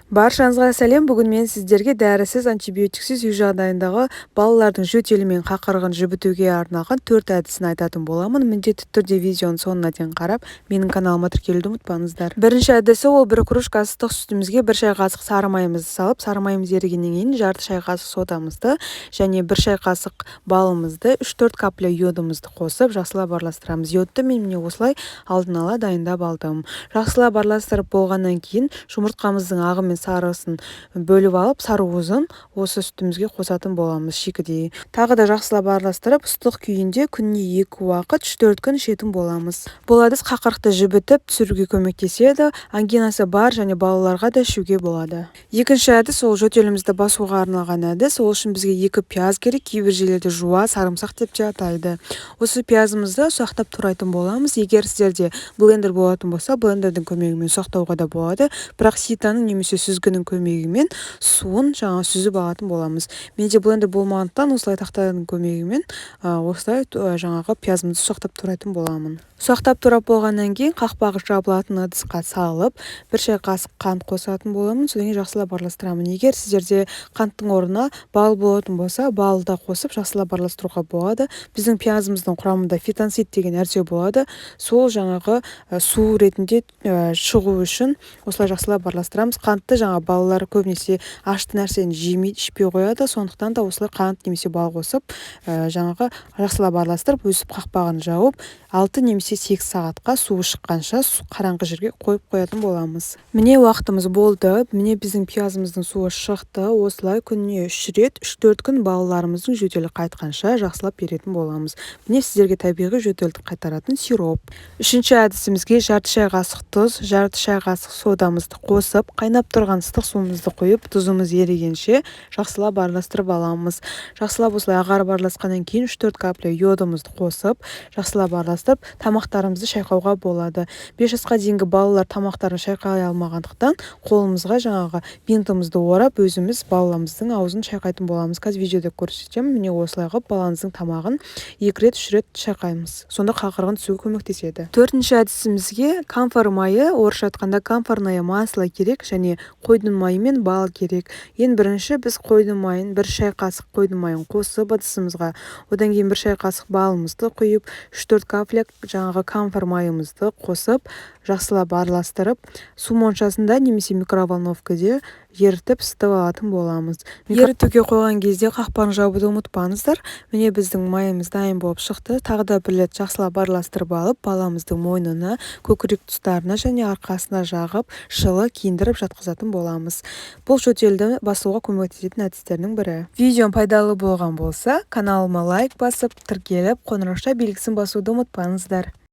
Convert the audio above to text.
Баршаңызға сәлем. Бүгін мен сіздерге дәрісіз, антибиотиксіз үй жағдайындағы балалардың жөтелі мен қақырығын жібітуге арналған 4 әдісін айтатын боламын. Міндетті түрде видеоны соңына дейін қарап, менің каналыма тіркелуді ұмытпаңыздар. Бірінші әдісі ол 1 кружка ыстық сүтімізге 1 шай қасық сары майымызды салып, сары майымыз ерігеннен кейін жарты шай қасық содамызды және 1 шай қасық балымызды, 3-4 капля йодымызды қосып, жақсылап араластырамыз. Йодты мен міне осылай алдын ала дайындап алдым. Жақсылап араластырып болғаннан кейін жұмыртқамыздың ағы мен сарысын бөліп алып, сары уызын осы сүтімізге қосатын боламыз шикідей. Тағы да жақсылап араластырып, ыстық күйінде күніне 2 уақыт 3-4 күн ішетін боламыз. Бұл әдіс қақырықты жібітіп түсіруге көмектеседі, ангинасы бар және балаларға да ішуге болады. Екінші әдіс ол жөтелімізді басуға арналған әдіс. Ол үшін бізге 2 пияз керек, кейбір жерлерде жуа, сарымсақ деп те атайды. Осы пиязымызды ұсақтап турайтын боламыз. Егер сіздерде блендер болатын болса, блендердің көмегімен ұсақтауға да болады, бірақ ситаның немесе сүзгінің көмегімен суын сүзіп алатын боламыз. Менде блендер болмағандықтан осылай тақтаның көмегімен осылай пиязымызды ұсақтап турайтын боламын. Ұсақтап турап болғаннан кейін қақпағы жабылатын ыдысқа салып, 1 шай қасық қант қосатын боламын. Содан кейін жақсылап араластырамын. Егер сіздерде қанттың орнына бал болатын болса, балды да қосып жақсылап араластыруға болады. Біздің пиязымыздың құрамында фитонцид деген нәрсе болады. Сол су ретінде шығу үшін осылай жақсылап араластырамыз. Қантты балалар көбінесе ашты нәрсені жемейді, ішпей қояды. Сондықтан да осылай қант немесе бал қосып, жақсылап араластырып, өсіп қақпағын жауып, 6 немесе 8 сағатқа суы шыққанша қараңғы жерге қойып қоятын боламыз. Міне уақытымыз болды. Міне біздің пиязымыздың суы шықты. Осылай күніне 3 рет 3-4 күн балаларымыздың жөтелі қайтқанша жақсылап беретін боламыз. Міне сіздерге табиғи жөтелді қайтаратын сироп. Үшінші әдісімізге жарты шай қасық тұз, жарты шай қасық содамызды қосып, қайнап тұрған ыстық суымызды құйып, тұзымыз ерігенше жақсылап араластырып аламыз. Жақсылап осылай ағарып араласқаннан кейін 3-4 капля йодымызды қосып, жақсылап араластырып, тамақтарымызды шайқауға болады. 5 жасқа дейінгі балалар тамақтарын шайқай алмағандықтан, қолымызға бинтымызды орап, өзіміз баламыздың аузын шайқайтын боламыз. Қазір видеода көрсетемін. Міне осылай қылып балаңыздың тамағын 2 рет 3 рет шайқаймыз. Сонда қақырығын түсуге көмектеседі. Төртінші әдісімізге камфор майы, орысша айтқанда камфорное масло керек және қойдың майы мен бал керек. Ең бірінші біз қойдың майын, 1 шай қасық қойдың майын қосып ыдысымызға, одан кейін 1 шай қасық балымызды құйып, 3-4 капля камфор майымызды қосып, жақсылап араластырып, су моншасында немесе микроволновкада ерітіп ысытып алатын боламыз. Ерітуге қойған кезде қақпағын жабуды ұмытпаңыздар. Міне біздің майымыз дайын болып шықты. Тағы да 1 рет жақсылап араластырып алып, баламыздың мойнына, көкірек тұстарына және арқасына жағып, жылы киіндіріп жатқызатын боламыз. Бұл жөтелді басуға көмектесетін әдістердің бірі. Видеом пайдалы болған болса, каналыма лайк басып, тіркеліп, қоңырауша белгісін басуды ұмытпаңыздар.